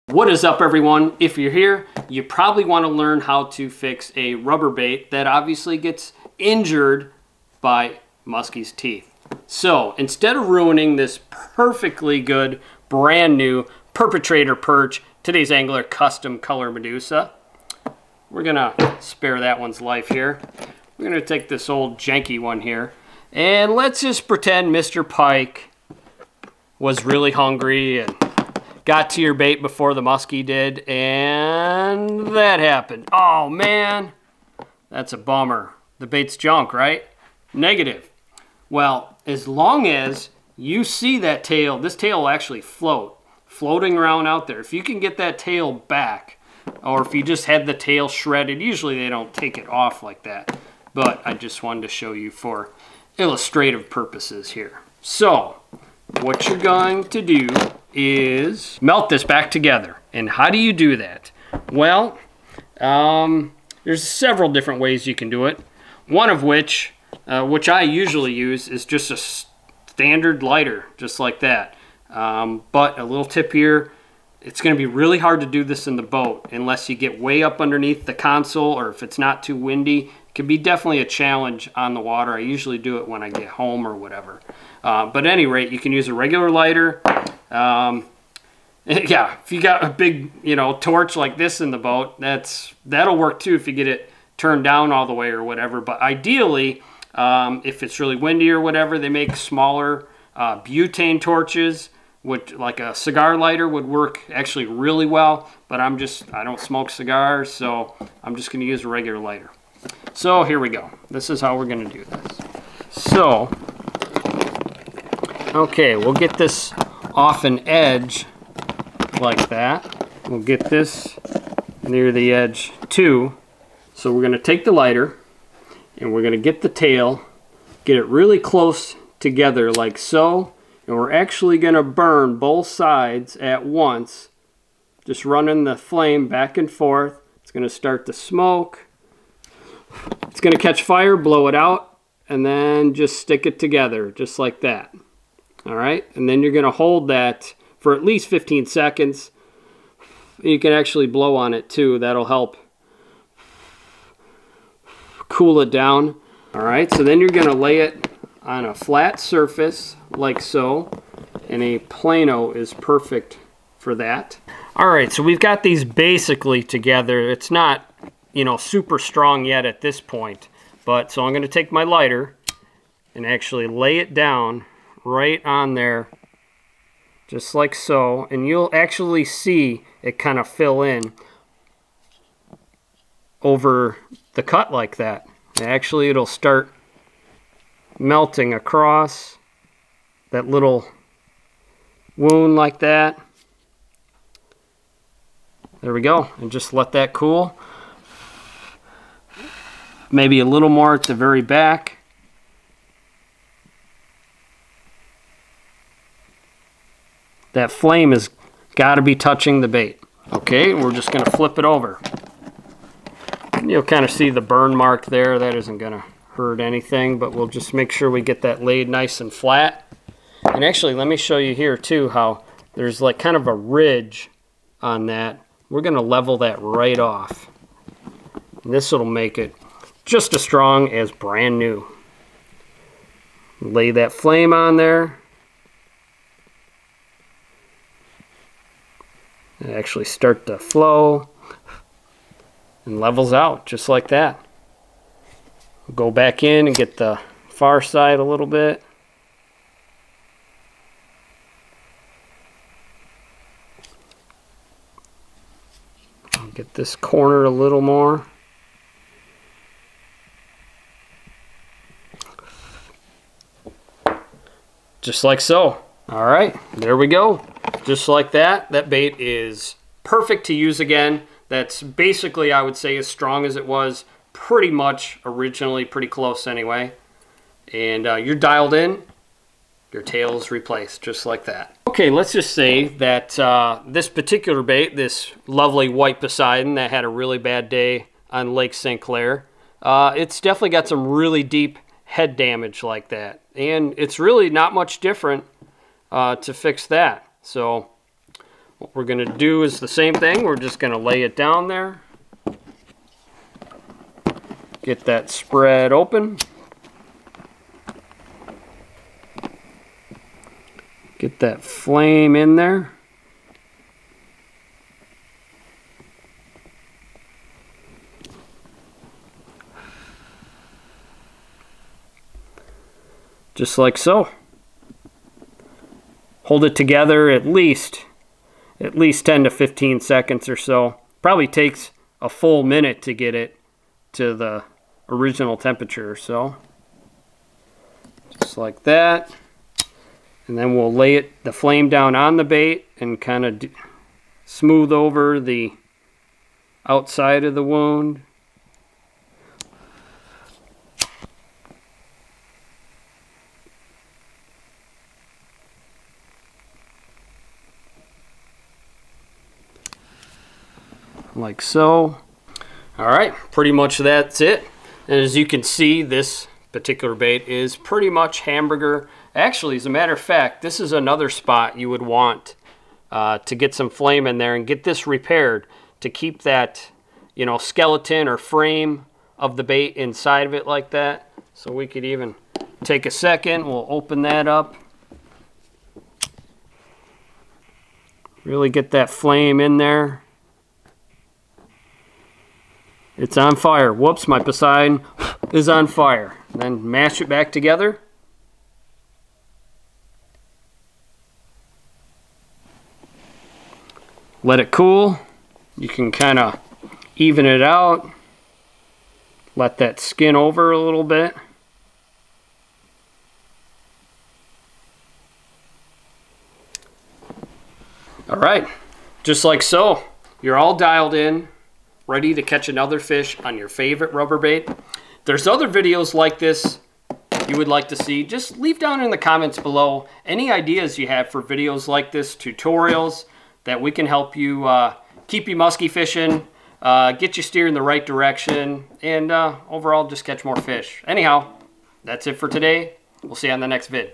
What is up, everyone? If you're here, you probably want to learn how to fix a rubber bait that obviously gets injured by Musky's teeth. So instead of ruining this perfectly good, brand new Perpetrator perch, today's angler custom color Medusa, we're gonna spare that one's life here. We're gonna take this old janky one here, and let's just pretend Mr. Pike was really hungry and got to your bait before the muskie did, and that happened. Oh man, that's a bummer. The bait's junk, right? Negative. Well, as long as you see that tail, this tail will actually floating around out there. If you can get that tail back, or if you just had the tail shredded, usually they don't take it off like that, but I just wanted to show you for illustrative purposes here. So what you're going to do is melt this back together. And how do you do that? Well, there's several different ways you can do it. One of which I usually use, is just a standard lighter, just like that. But a little tip here, it's going to be really hard to do this in the boat unless you get way up underneath the console, or if it's not too windy. It can be definitely a challenge on the water. I usually do it when I get home or whatever. But at any rate, you can use a regular lighter. Yeah, if you got a big, torch like this in the boat, that'll work too if you get it turned down all the way or whatever. But ideally, if it's really windy or whatever, they make smaller butane torches, which like a cigar lighter would work actually really well. But I don't smoke cigars, so I'm just going to use a regular lighter. So here we go. This is how we're going to do this. So, okay, we'll get this off an edge like that. We'll get this near the edge too. So we're going to take the lighter and we're going to get the tail, get it really close together like so, and we're actually going to burn both sides at once, just running the flame back and forth. It's going to start to smoke. It's going to catch fire, blow it out, and then just stick it together just like that. All right, and then you're going to hold that for at least 15 seconds. You can actually blow on it too. That'll help cool it down. All right, so then you're going to lay it on a flat surface like so, and a plano is perfect for that. All right, so we've got these basically together. It's not, super strong yet at this point, but so I'm going to take my lighter and actually lay it down right on there, just like so, and you'll actually see it kind of fill in over the cut like that. And actually, it'll start melting across that little wound like that. There we go, and just let that cool. Maybe a little more at the very back. That flame has got to be touching the bait. Okay, we're just going to flip it over. You'll kind of see the burn mark there. That isn't going to hurt anything, but we'll just make sure we get that laid nice and flat. And actually, let me show you here too how there's like kind of a ridge on that. We're going to level that right off. And this will make it just as strong as brand new. Lay that flame on there. It actually start to flow and levels out just like that. We'll go back in and get the far side a little bit. I'll get this corner a little more. Just like so. All right, there we go. Just like that. That bait is perfect to use again. That's basically, I would say, as strong as it was pretty much originally, pretty close anyway. And you're dialed in, your tail is replaced, just like that. Okay, let's just say that this particular bait, this lovely white Poseidon that had a really bad day on Lake St. Clair, it's definitely got some really deep head damage like that. And it's really not much different to fix that. So what we're going to do is the same thing. We're just going to lay it down there. Get that spread open. Get that flame in there. Just like so. Hold it together at least 10 to 15 seconds or so. Probably takes a full minute to get it to the original temperature or so. Just like that. And then we'll lay the flame down on the bait and kind of smooth over the outside of the wound. Like so. All right, pretty much that's it. And as you can see, this particular bait is pretty much hamburger. Actually, as a matter of fact, this is another spot you would want to get some flame in there and get this repaired to keep that, you know, skeleton or frame of the bait inside of it like that. So we could even take a second, we'll open that up. Really get that flame in there. It's on fire. Whoops, my Poseidon is on fire. And then mash it back together. Let it cool. You can kind of even it out. Let that skin over a little bit. All right, just like so. You're all dialed in, ready to catch another fish on your favorite rubber bait. There's other videos like this you would like to see. Just leave down in the comments below any ideas you have for videos like this, tutorials that we can help you keep you musky fishing, get you steering the right direction, and overall just catch more fish. Anyhow, that's it for today. We'll see you on the next vid.